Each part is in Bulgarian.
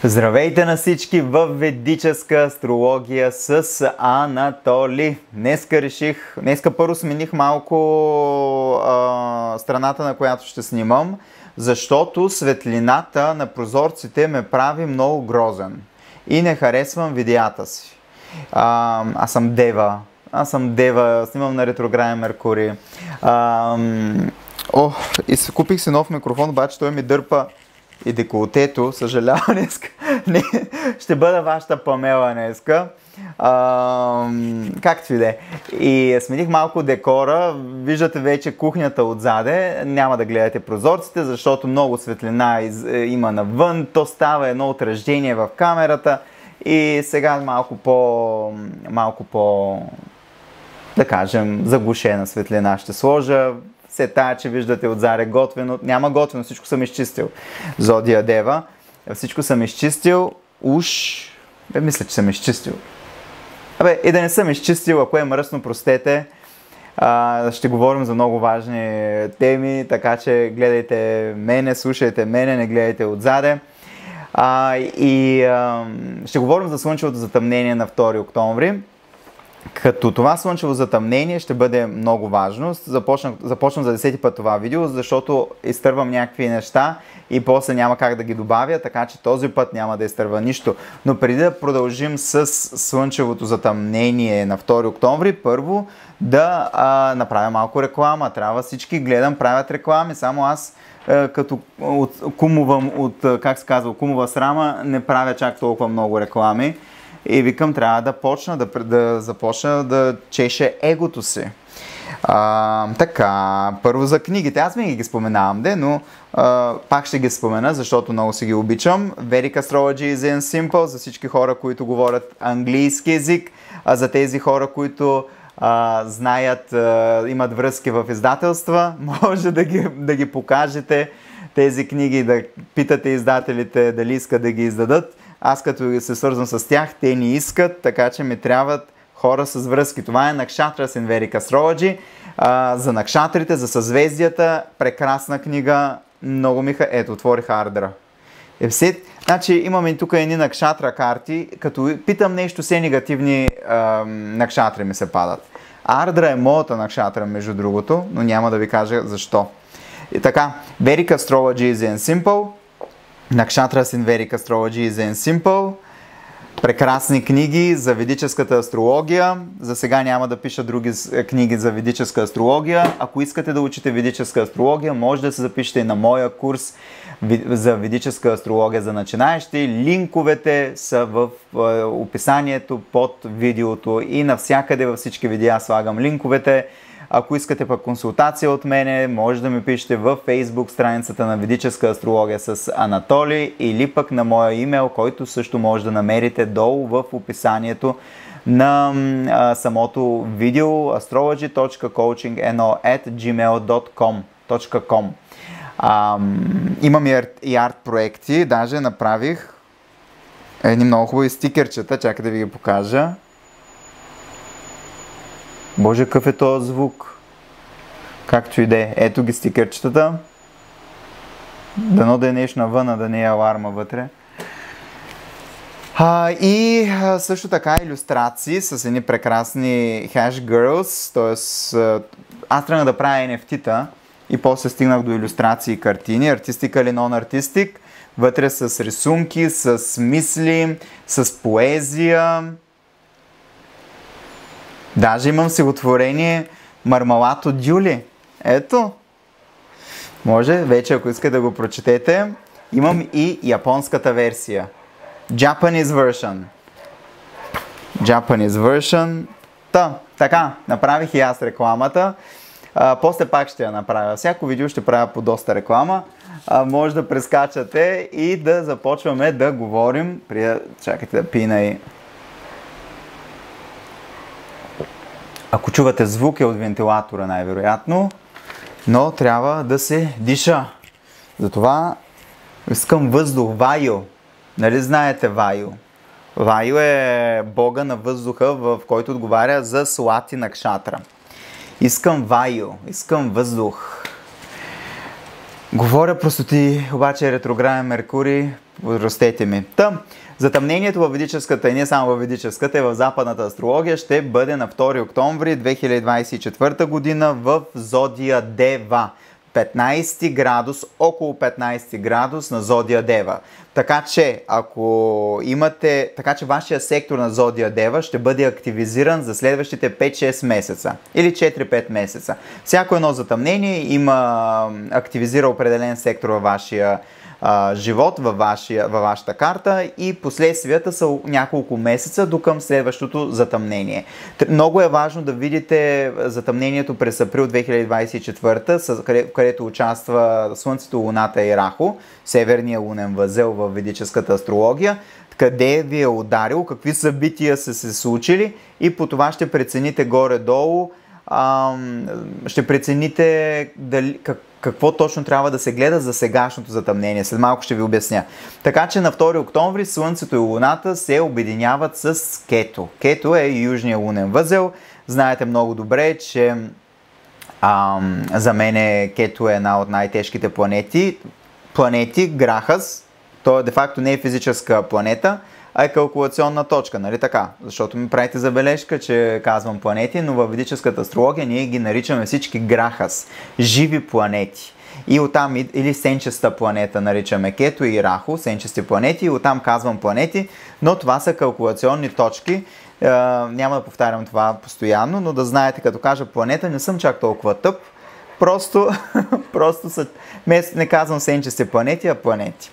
Здравейте на всички в ведическа астрология с Анатоли. Днеска първо смених малко страната, на която ще снимам, защото светлината на прозорците ме прави много грозен и не харесвам видеята си. Аз съм Дева, снимам на ретрограден Меркурий. Купих си нов микрофон, обаче той ми дърпа и деколтето, съжалявам днеска. Не, ще бъда вашата Памела днеска. Както и да е. И смених малко декора. Виждате вече кухнята отзаде. Няма да гледате прозорците, защото много светлина има навън. То става едно отражение в камерата. И сега малко по да кажем, заглушена светлина ще сложа. Все тая, че виждате отзаде готвено. Няма готвено, всичко съм изчистил. Зодия Дева. Всичко съм изчистил. Мисля, че съм изчистил. И да не съм изчистил, ако е мръсно, простете. Ще говорим за много важни теми, така че гледайте мене, слушайте мене, не гледайте отзаде. Ще говорим за слънчевото затъмнение на 2 октомври. Като това слънчево затъмнение ще бъде много важно. Започвам за 10-ти път това видео, защото изтървам някакви неща и после няма как да ги добавя, така че този път няма да изтърва нищо. Но преди да продължим с слънчевото затъмнение на 2 октомври, първо да направя малко реклама. Трябва всички, правят реклами, само аз като кумувам от, кумова срама, не правя чак толкова много реклами. И викам, трябва да започна да чеше егото си. Така, първо за книгите. Аз винаги ги споменавам, но пак ще ги спомена, защото много си ги обичам. Vedic Astrology is in Simple, за всички хора, които говорят английски език, за тези хора, които знаят, имат връзки в издателства, може да ги покажете тези книги, да питате издателите дали искат да ги издадат. Аз като се свързвам с тях, те ни искат, така че ми трябват хора с връзки. Това е Nakshatras in Vedic Astrology. За накшатрите, за съзвездията, прекрасна книга. Много ето, отворих Ардра. Значи имаме тук едни накшатра карти. Като питам нещо, все негативни накшатри ми се падат. Ардра е моята накшатра, между другото, но няма да ви кажа защо. И така, Vedic Astrology is in Simple. Nakshatras in Vedic Astrology is in Simple. Прекрасни книги за ведическата астрология. За сега няма да пиша други книги за ведическа астрология. Ако искате да учите ведическа астрология, може да се запишете и на моя курс за ведическа астрология за начинаещи. Линковете са в описанието под видеото и навсякъде във всички видеа слагам линковете. Ако искате пък консултация от мене, може да ми пишете във Facebook страницата на Ведическа астрология с Анатоли или пък на моя имейл, който също може да намерите долу в описанието на самото видео astrology.coachingno@gmail.com. Имам и арт проекти, даже направих едни много хубави стикерчета, чакай да ви ги покажа. Боже, какъв е този звук? Както и да е. Ето ги стикерчетата. Дано да е нещо навън, да не е аларма вътре. И също така илюстрации с едни прекрасни hash girls. Тоест, аз тръгнах да правя NFT-та и после стигнах до илюстрации и картини. Артистика или нон-артистик. Вътре с рисунки, с мисли, с поезия. Даже имам стихотворение Мармалад от Дюли. Ето. Може вече, ако искате да го прочетете. Имам и японската версия. Japanese version. Така, направих и аз рекламата. После пак ще я направя. Всяко видео ще правя по доста реклама. Може да прескачате и да започваме да говорим. Чакайте да пина и... Ако чувате звук е от вентилатора най-вероятно, но трябва да се диша. Затова искам въздух, Вайо. Нали знаете Вайо? Вайо е бога на въздуха, в който отговаря за Суати Накшатра. Искам Вайо, искам въздух. Говоря простоти, обаче ретрограден Меркурий растете ми. Затъмнението в ведическата и не само в ведическата, и в западната астрология ще бъде на 2 октомври 2024 година в зодия Дева. 15 градус, около 15 градус на зодия Дева. Така че вашия сектор на зодия Дева ще бъде активизиран за следващите 5-6 месеца или 4-5 месеца. Всяко едно затъмнение активизира определен сектор във вашия живот, във вашата карта и последствията са няколко месеца до към следващото затъмнение. Много е важно да видите затъмнението през април 2024, където участва Слънцето, Луната и Раху, северния лунен възел в ведическата астрология, къде ви е ударил, какви събития са се случили и по това ще прецените горе-долу, ще прецените какво точно трябва да се гледа за сегашното затъмнение. След малко ще ви обясня. Така че на 2 октомври Слънцето и Луната се обединяват с Кето. Кето е южния лунен възел. Знаете много добре, че за мен Кето е една от най-тежките планети. Грахас, той де-факто не е физическа планета, а е калкулационна точка, нали така? Защото ми правите забележка, че казвам планети, но във ведическата астрология ние ги наричаме всички Грахас, живи планети. И оттам, или сенчеста планета наричаме Кето и Раху, сенчести планети, и оттам казвам планети, но това са калкулационни точки. Няма да повтарям това постоянно, но да знаете, като кажа планета, не съм чак толкова тъп. Просто не казвам сенчести планети, а планети.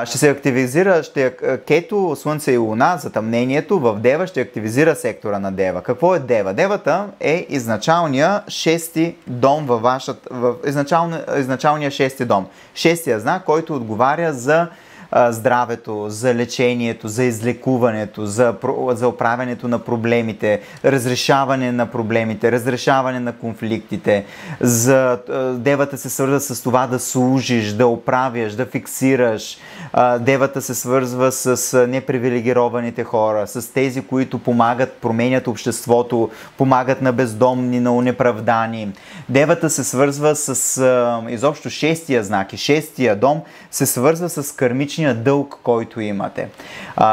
Ще се активизира Кето, Слънце и Луна, затъмнението в Дева ще активизира сектора на Дева. Какво е Дева? Девата е изначалния шести дом изначалния шести дом. Шестия знак, който отговаря за здравето, за лечението, за излекуването, за оправянето на проблемите, разрешаване на проблемите, разрешаване на конфликтите. Девата се свързва с това да служиш, да оправяш, да фиксираш. Девата се свързва с непривилегированите хора, с тези, които помагат, променят обществото, помагат на бездомни, на унеправдани. Девата се свързва с изобщо шестия знак и шестия дом се свързва с кармичния дълг, който имате.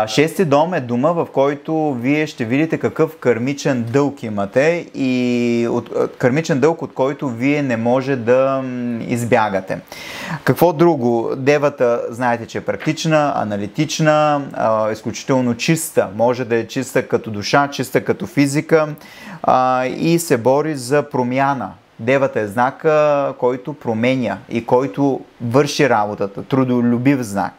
Шести дом е дома, в който вие ще видите какъв кармичен дълг имате и кармичен дълг, от който вие не може да избягате. Какво друго? Девата, знаете, че е практична, аналитична, изключително чиста. Може да е чиста като душа, чиста като физика и се бори за промяна. Девата е знака, който променя и който върши работата. Трудолюбив знак.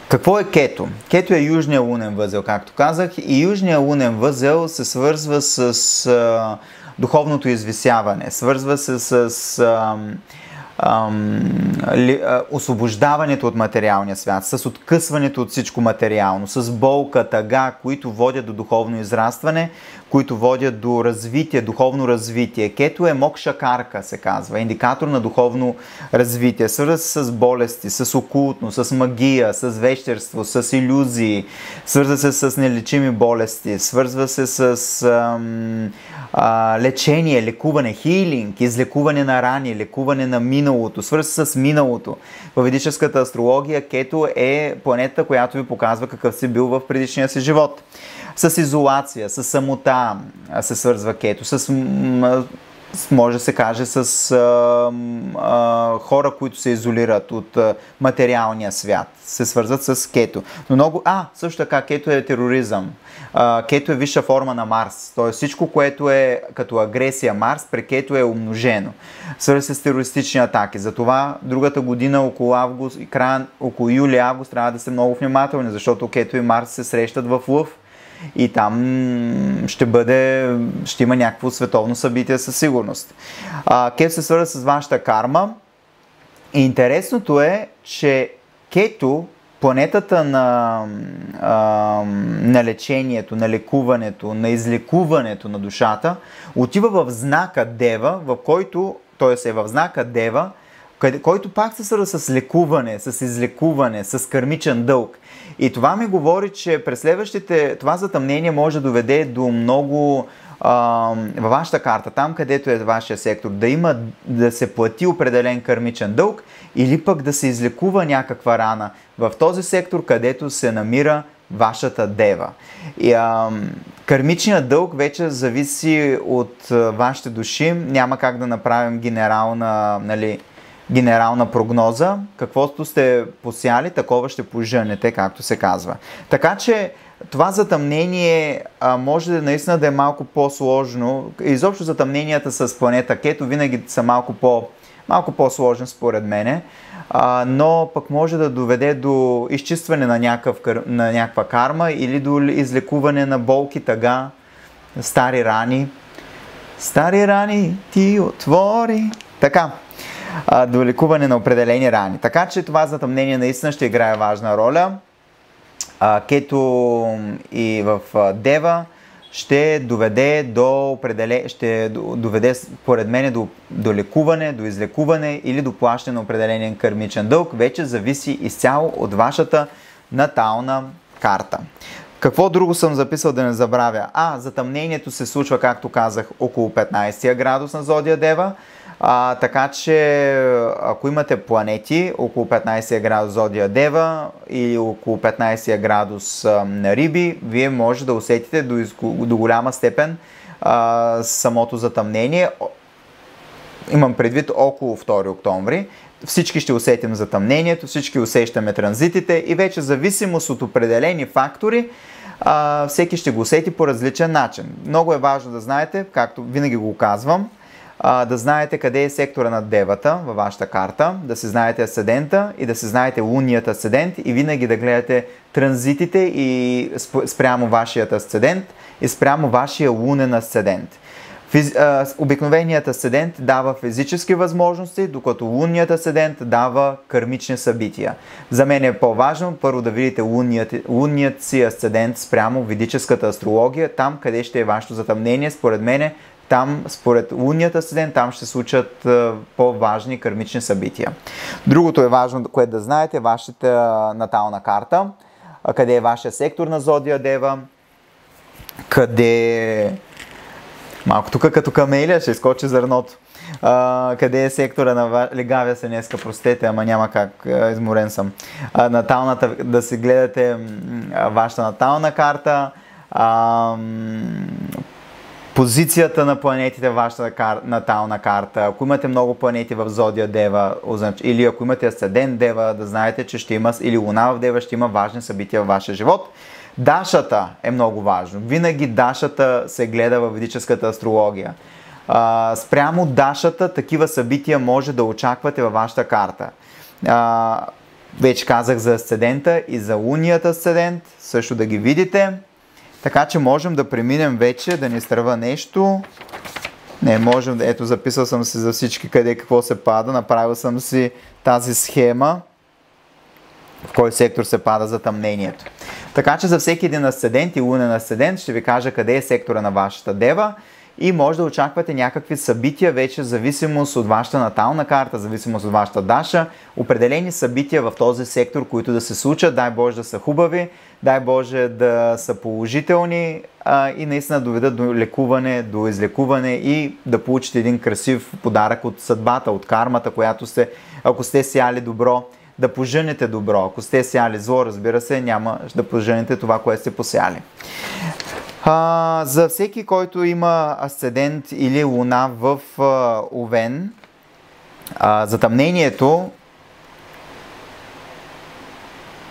Какво е Кето? Кето е южния лунен възел, както казах. И южния лунен възел се свързва с духовното извисяване. Свързва се с освобождаването от материалния свят, с откъсването от всичко материално, с болка, тъга, които водят до духовно израстване, които водят до развитие, духовно развитие. Кето е мокша-карка, се казва, индикатор на духовно развитие. Свързва се с болести, с окултно, с магия, с вещерство, с илюзии, свързва се с нелечими болести, свързва се с лечение, лекуване, хилинг, излекуване на рани, лекуване на миналото, свързва се с миналото. В ведическата астрология Кето е планета, която ви показва какъв си бил в предишния си живот. С изолация, с самота се свързва Кето, може да се каже с хора, които се изолират от материалния свят, се свързват с Кето. Но също така Кето е тероризъм. Кето е висша форма на Марс. Т.е. всичко, което е като агресия Марс, при Кето е умножено. Свързва се с терористични атаки. Затова другата година около юли-август трябва да сте много внимателни, защото Кето и Марс се срещат в Лъв. И там ще има някакво световно събитие със сигурност. Кето се свързва с вашата карма. И интересното е, че Кето, планетата на лечението, на лекуването, на излекуването на душата, отива в знака Дева, в който, т.е. е в знака Дева, който пак се свързва с лекуване, с излекуване, с кармичен дълг. И това ми говори, че през следващите, това затъмнение може да доведе до много във вашата карта, там където е вашия сектор, да се плати определен кармичен дълг или пък да се излекува някаква рана в този сектор, където се намира вашата дева. И, кармичният дълг вече зависи от вашите души. Няма как да направим генерална прогноза. Каквото сте посяли, такова ще пожънете, както се казва. Така че това затъмнение може наистина да е малко по-сложно. Изобщо затъмненията с планета Кето винаги са малко по-сложни според мене, но пък може да доведе до изчистване на някаква карма или до излекуване на болки, тъга, стари рани. Стари рани ти отвори. Така, до лекуване на определени рани. Така че това затъмнение наистина ще играе важна роля. Кето и в Дева ще доведе според мен до лекуване, до излекуване или до плащане на определен кармичен дълг. Вече зависи изцяло от вашата натална карта. Какво друго съм записал да не забравя? Затъмнението се случва, както казах, около 15 градус на Зодия Дева. Така че, ако имате планети около 15 градус Зодия Дева или около 15 градус на Риби, вие може да усетите до голяма степен самото затъмнение. Имам предвид около 2 октомври. Всички ще усетим затъмнението, всички усещаме транзитите и вече зависимост от определени фактори, всеки ще го усети по различен начин. Много е важно да знаете, както винаги го казвам, да знаете къде е сектора на Девата във вашата карта, да се знаете асцендента и да се знаете лунният асцендент и винаги да гледате транзитите и спрямо вашият асцендент и спрямо вашия лунен асцендент. Обикновеният асцендент дава физически възможности, докато лунният асцендент дава кармични събития. За мен е по-важно първо да видите лунният си асцендент спрямо ведическата астрология, там къде ще е вашето затъмнение, според мен. Там, според лунният асцендент, там ще се случат по-важни кармични събития. Другото е важно, което да знаете, вашата натална карта, къде е вашия сектор на Зодия Дева, къде... Малко тук като камелия ще изкочи зърното. Къде е сектора на... Легавя се днеска, простете, ама няма как, изморен съм. Да си гледате вашата натална карта, позицията на планетите в вашата натална карта. Ако имате много планети в Зодия Дева, или ако имате асцендент Дева, да знаете, че ще има, или Луна в Дева, ще има важни събития в вашия живот. Дашата е много важно. Винаги Дашата се гледа в ведическата астрология. Спрямо Дашата такива събития може да очаквате във вашата карта. Вече казах за асцендента и за лунният асцендент, също да ги видите. Така че можем да преминем вече, да ни стръва нещо. Не, можем да... Ето, записал съм си за всички къде какво се пада. Направил съм си тази схема, в кой сектор се пада затъмнението. Така че за всеки един асцендент и лунен асцендент ще ви кажа къде е сектора на вашата Дева и може да очаквате някакви събития вече в зависимост от вашата натална карта, в зависимост от вашата Даша, определени събития в този сектор, които да се случат, дай Боже да са хубави, дай Боже да са положителни и наистина доведат до лекуване, до излекуване и да получите един красив подарък от съдбата, от кармата, която сте, ако сте сяли добро, да пожънете добро. Ако сте сяли зло, разбира се, няма да пожънете това, което сте посяли. За всеки, който има асцендент или луна в Овен,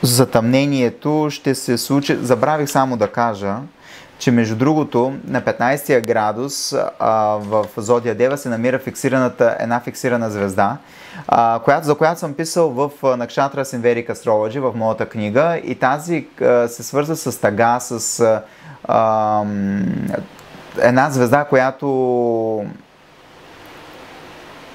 затъмнението ще се случи. Забравих само да кажа, че между другото на 15 градус в Зодия Дева се намира една фиксирана звезда, за която съм писал в Nakshatra Synvedic Astrology в моята книга и тази се свърза с тъга, с една звезда, която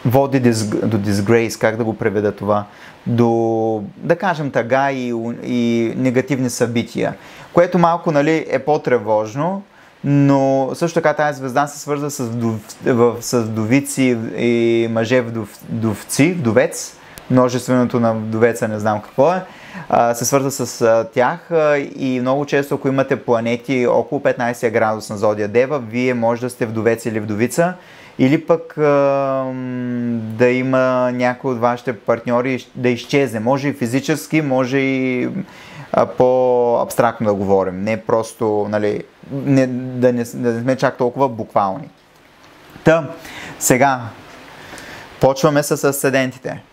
води до disgrace, как да го преведа това, до, да кажем, тъга и негативни събития, което малко, нали, е по-тревожно, но също така тази звезда се свързва с вдовици и мъже вдовец, множественото на вдовеца не знам какво е, се свързва с тях и много често, ако имате планети около 15 градус на зодия Дева, вие може да сте вдовец или вдовица, или пък да има някой от вашите партньори да изчезне. Може и физически, може и по-абстрактно да говорим. Не просто, нали, да не сме чак толкова буквални. Та, сега, почваме с асцендентите.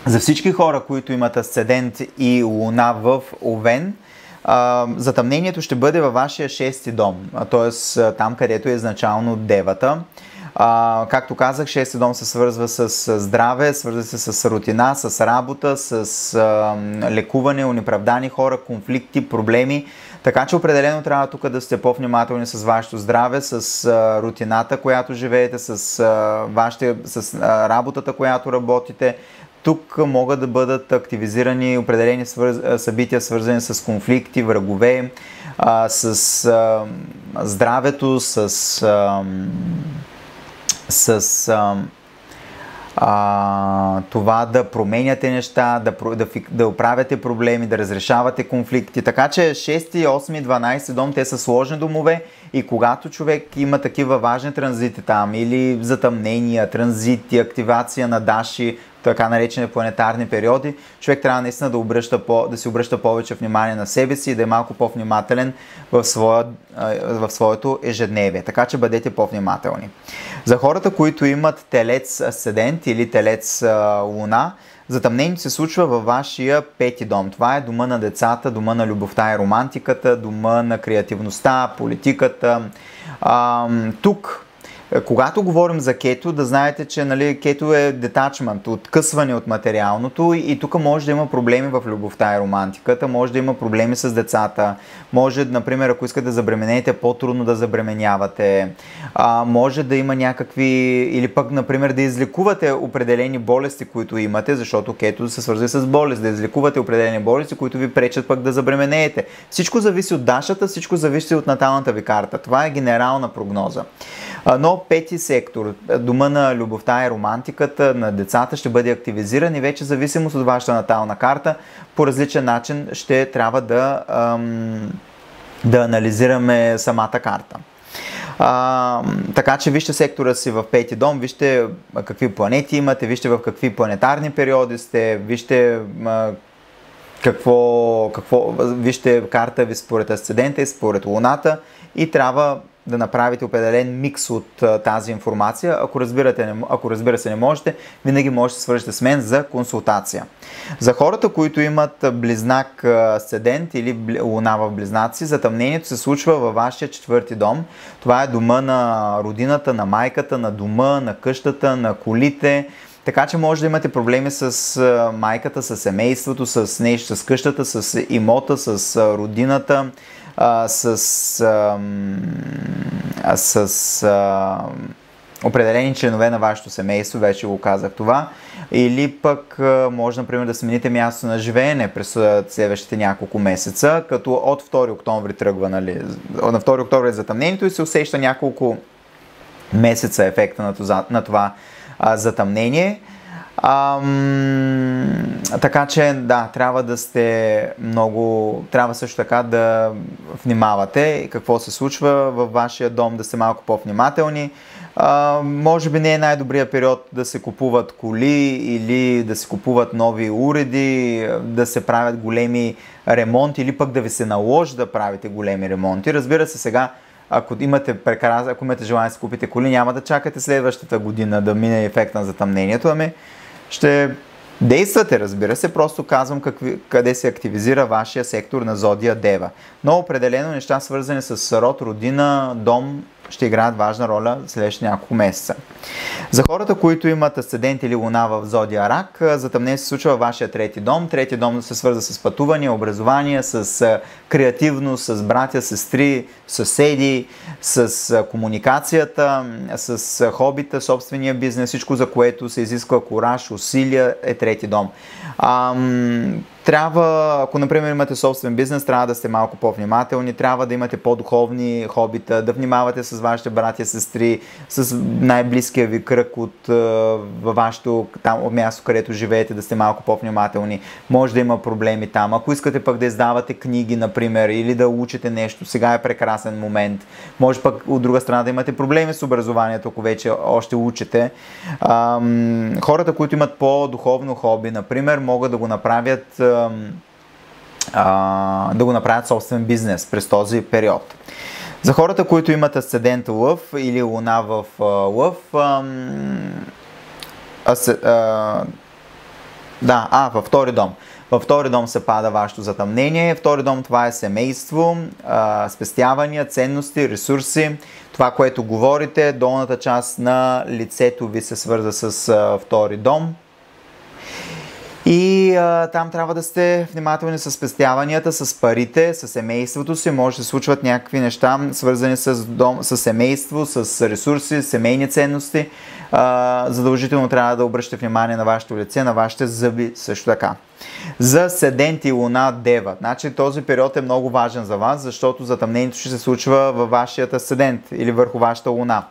За всички хора, които имат асцендент и луна в Овен, затъмнението ще бъде във вашия 6-ти дом, т.е. там, където е изначално Девата. Както казах, 6-ти дом се свързва с здраве, свързва се с рутина, с работа, с лекуване, онеправдани хора, конфликти, проблеми. Така че определено трябва тук да сте по-внимателни с вашето здраве, с рутината, която живеете, с работата, която работите. Тук могат да бъдат активизирани определени събития, свързани с конфликти, врагове, с здравето, с това да променяте неща, да оправяте проблеми, да разрешавате конфликти. Така че 6, 8, 12 дом, те са сложни домове и когато човек има такива важни транзити там или затъмнения, транзити, активация на даши, така наречени планетарни периоди, човек трябва наистина да си обръща повече внимание на себе си и да е малко по-внимателен в своето ежедневие. Така че бъдете по-внимателни. За хората, които имат телец асцендент или телец луна, затъмнението се случва във вашия 5-ти дом. Това е дома на децата, дома на любовта и романтиката, дома на креативността, политиката. Тук, когато говорим за кето, да знаете, че нали, кето е детачмент, откъсване от материалното и тук може да има проблеми в любовта и романтиката, може да има проблеми с децата, може, например, ако искате да забременеете, по-трудно да забременявате, може да има някакви, или пък, например, да излекувате определени болести, които имате, защото кето се свързва с болест, да излекувате определени болести, които ви пречат пък да забременеете. Всичко зависи от дашата, всичко зависи от наталната ви карта. Това е генерална прогноза. Но 5-ти сектор, дома на любовта и романтиката на децата ще бъде активизиран и вече в зависимост от вашата натална карта по различен начин ще трябва да анализираме самата карта. Така че вижте сектора си в 5-ти дом, вижте какви планети имате, вижте в какви планетарни периоди сте, вижте вижте карта ви според асцендента и според луната и трябва да направите определен микс от тази информация. Ако разбира се не можете, винаги можете да се свържете с мен за консултация. За хората, които имат близнак асцендент или луна в близнаци, затъмнението се случва във вашия 4-ти дом. Това е дома на родината, на майката, на дома, на къщата, на колите. Така че може да имате проблеми с майката, с семейството, с нещо, с къщата, с имота, с родината, с определени членове на вашето семейство, вече го казах това, или пък може, например, да смените място на живеене през следващите няколко месеца, като от 2 октомври тръгва, нали, на 2 октомври е затъмнението и се усеща няколко месеца ефекта на това затъмнение. Така че, да, трябва да сте трябва също така да внимавате какво се случва във вашия дом, да сте малко по-внимателни. Може би не е най-добрият период да се купуват коли или да се купуват нови уреди, да се правят големи ремонти или пък да ви се наложи да правите големи ремонти. Разбира се, сега ако имате желание да си купите коли, няма да чакате следващата година да мине ефект на затъмнението, ами ще действате, разбира се, просто казвам къде се активизира вашия сектор на зодия Дева. Но определено неща, свързани с род, родина, дом, ще играят важна роля следващите няколко месеца. За хората, които имат асцендент или луна в зодия Рак, затъмнение се случва във вашия 3-ти дом. 3-ти дом се свързва с пътувания, образование, с креативност, с братя, сестри, съседи, с комуникацията, с хобита, собствения бизнес, всичко, за което се изисква кураж, усилия, е 3-ти дом. трябва, ако например имате собствен бизнес, трябва да сте малко по-внимателни, трябва да имате по-духовни хобита, да внимавате с вашите братя, сестри, с най-близкия ви кръг във вашето там място, където живеете, да сте малко по-внимателни. Може да има проблеми там. Ако искате пък да издавате книги, например, или да учите нещо, сега е прекрасен момент. Може пък от друга страна да имате проблеми с образованието, ако вече още учите. Хората, които имат по-духовно хоби, например, могат да го направят собствен бизнес през този период. За хората, които имат асцендент Лъв или Луна в Лъв, във втори дом. Във втори дом се пада вашето затъмнение. Втори дом, това е семейство, спестявания, ценности, ресурси. Това, което говорите, долната част на лицето ви се свърза с втори дом. И там трябва да сте внимателни с спестяванията, с парите, с семейството си. Може да се случват някакви неща, свързани с семейство, с ресурси, семейни ценности. Задължително трябва да обръщате внимание на вашето лице, на вашите зъби също така. За Асцендент и Луна Дева. Значи този период е много важен за вас, защото затъмнението ще се случва във вашият асцендент или върху вашата Луна.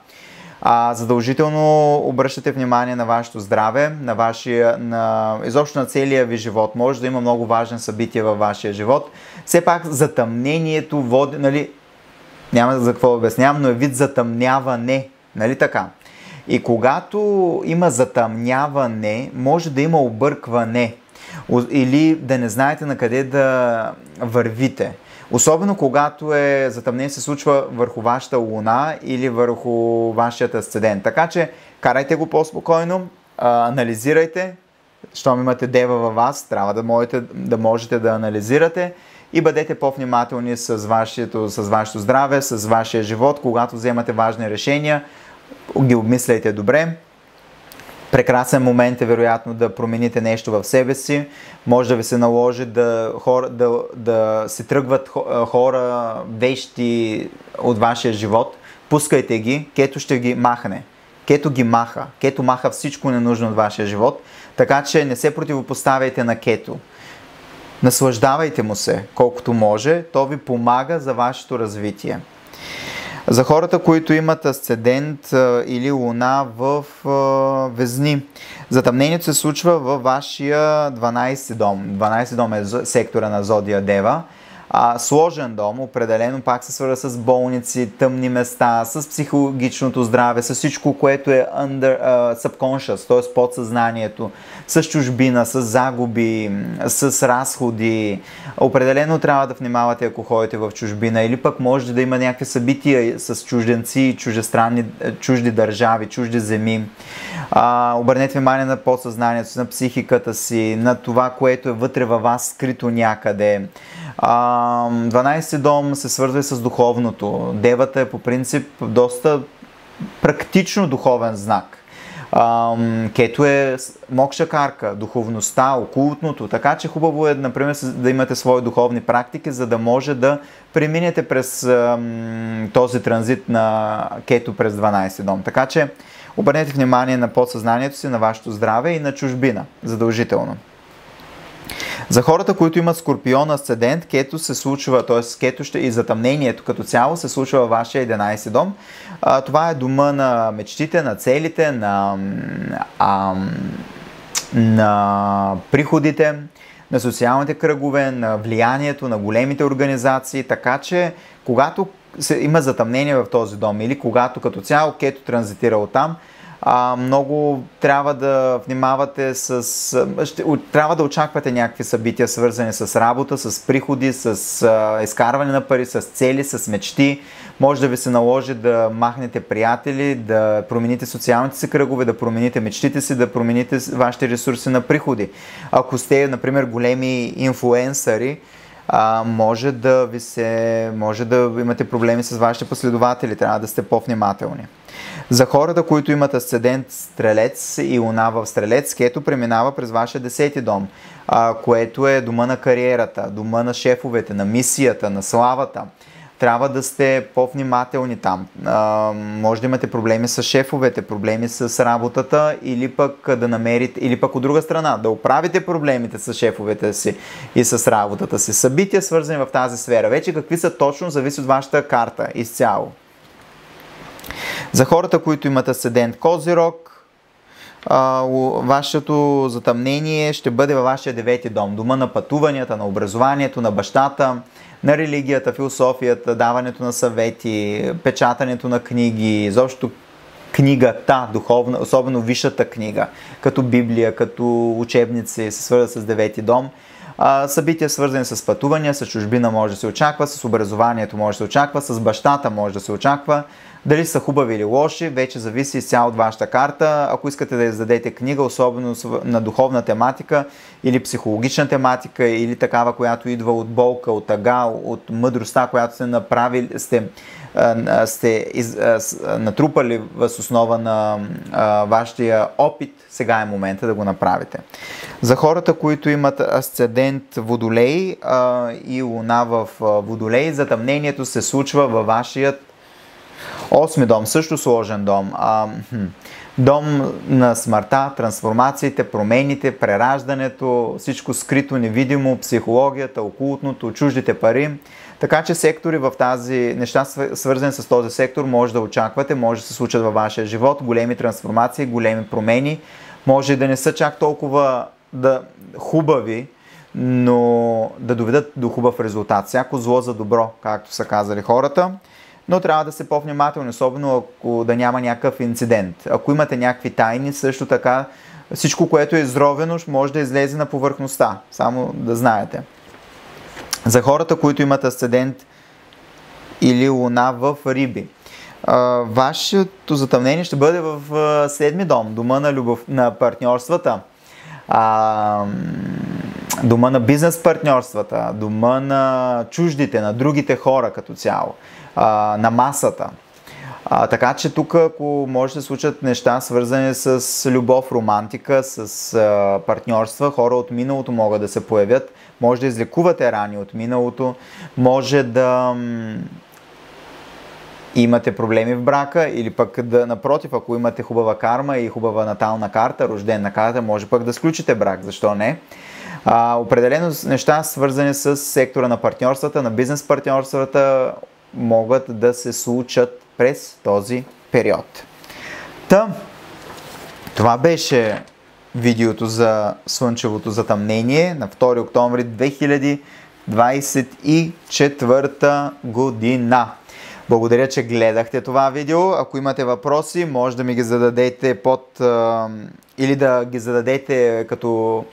Задължително обръщате внимание на вашето здраве, изобщо на целия ви живот. Може да има много важни събития във вашия живот. Все пак затъмнението води, нали, няма за какво обяснявам, но е вид затъмняване, нали така? И когато има затъмняване, може да има объркване или да не знаете на къде да вървите. Особено когато затъмнение се случва върху вашата Луна или върху вашият асцендент. Така че карайте го по-спокойно, анализирайте. Щом имате Дева във вас, трябва да можете да анализирате и бъдете по-внимателни с вашето здраве, с вашия живот. Когато вземате важни решения, ги обмисляйте добре. Прекрасен момент е вероятно да промените нещо в себе си. Може да ви се наложи да се тръгват хора, вещи от вашия живот. Пускайте ги, Кето ще ги махне. Кето ги маха. Кето маха всичко ненужно от вашия живот. Така че не се противопоставяйте на Кето. Наслаждавайте му се колкото може. То ви помага за вашето развитие. За хората, които имат асцендент или Луна в Везни, затъмнението се случва във вашия 12 дом. 12 дом е сектора на Зодия Дева. Сложен дом, определено пак се свързва с болници, тъмни места, с психологичното здраве, с всичко, което е subconscious, т.е. подсъзнанието, с чужбина, с загуби, с разходи. Определено трябва да внимавате, ако ходите в чужбина, или пък може да има някакви събития с чужденци, чужди държави, чужди земи. Обърнете внимание на подсъзнанието си, на психиката си, на това, което е вътре във вас, скрито някъде. 12 дом се свързва и с духовното. Девата е по принцип доста практично духовен знак. Кето е мокша карка, духовността, окултното, така че хубаво е, например, да имате свои духовни практики, за да може да преминете през този транзит на Кето през 12 дом. Така че обърнете внимание на подсъзнанието си, на вашето здраве и на чужбина, задължително. За хората, които имат Скорпион асцендент, Кето се случва, т.е. Кето и затъмнението като цяло се случва във вашия 11 дом. Това е дома на мечтите, на целите, на приходите, на социалните кръгове, на влиянието, на големите организации, така че когато има затъмнение в този дом или когато като цяло Кето транзитира оттам, много трябва да внимавате трябва да очаквате някакви събития, свързани с работа, с приходи, с изкарване на пари, с цели, с мечти. Може да ви се наложи да махнете приятели, да промените социалните си кръгове, да промените мечтите си, да промените вашите ресурси на приходи. Ако сте, например, големи инфлуенсъри, може да имате проблеми с вашите последователи, трябва да сте по-внимателни. За хората, които имат асцендент Стрелец и Луна в Стрелец, Кето преминава през вашия 10 дом, което е дома на кариерата, дома на шефовете, на мисията, на славата. трябва да сте по-внимателни там. Може да имате проблеми с шефовете, проблеми с работата или пък да намерите, или пък от друга страна, да оправите проблемите с шефовете си и с работата си. Събития, свързани в тази сфера. Вече какви са точно, зависи от вашата карта изцяло. За хората, които имат асцендент Козирог, вашето затъмнение ще бъде във вашия 9-ти дом. Дома на пътуванията, на образованието, на бащата, на религията, философията, даването на съвети, печатането на книги, изобщо книгата, духовна, особено висшата книга, като Библия, като учебници, се свързват с 9-ти дом. Събития, свързани с пътувания, с чужбина може да се очаква, с образованието може да се очаква, с бащата може да се очаква. Дали са хубави или лоши, вече зависи изцяло от вашата карта. Ако искате да издадете книга, особено на духовна тематика или психологична тематика, или такава, която идва от болка, от тъга, от мъдростта, която сте натрупали въз основа на вашия опит, сега е момента да го направите. За хората, които имат асцендент Водолей и луна в Водолей, затъмнението се случва във вашият 8-ми дом, също сложен дом. Дом на смъртта, трансформациите, промените, прераждането, всичко скрито, невидимо, психологията, окултното, чуждите пари. Така че сектори в тази неща, свързани с този сектор, може да очаквате, може да се случат във вашия живот, големи трансформации, големи промени. Може да не са чак толкова хубави, но да доведат до хубав резултат. Всяко зло за добро, както са казали хората. Но трябва да сте по-внимателни, особено ако да няма някакъв инцидент. Ако имате някакви тайни, също така всичко, което е изровено, може да излезе на повърхността. Само да знаете. За хората, които имат асцендент или луна в Риби, вашето затъмнение ще бъде в 7-ми дом, дома на любов, на партньорствата, дома на бизнес партньорствата, дома на чуждите, на другите хора като цяло, на масата. Така че тук, ако може да се случат неща, свързани с любов, романтика, с партньорства, хора от миналото могат да се появят, може да излекувате рани от миналото, може да имате проблеми в брака или пък напротив, ако имате хубава карма и хубава натална карта, рождена карта, може пък да сключите брак, защо не? Определено неща, свързани с сектора на партньорствата, на бизнес партньорствата, могат да се случат през този период. Това беше видеото за слънчевото затъмнение на 2 октомври 2024 година. Благодаря, че гледахте това видео. Ако имате въпроси, може да ми ги зададете или да ги зададете като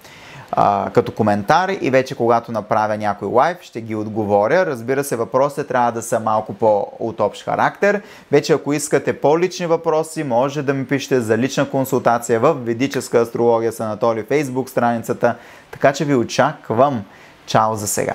коментар и вече когато направя някой лайв, ще ги отговоря. Разбира се, въпросите трябва да са малко от общ характер. Вече ако искате по-лични въпроси, може да ми пишете за лична консултация в Ведическа астрология с Анатолий, Facebook страницата. Така че ви очаквам. Чао за сега!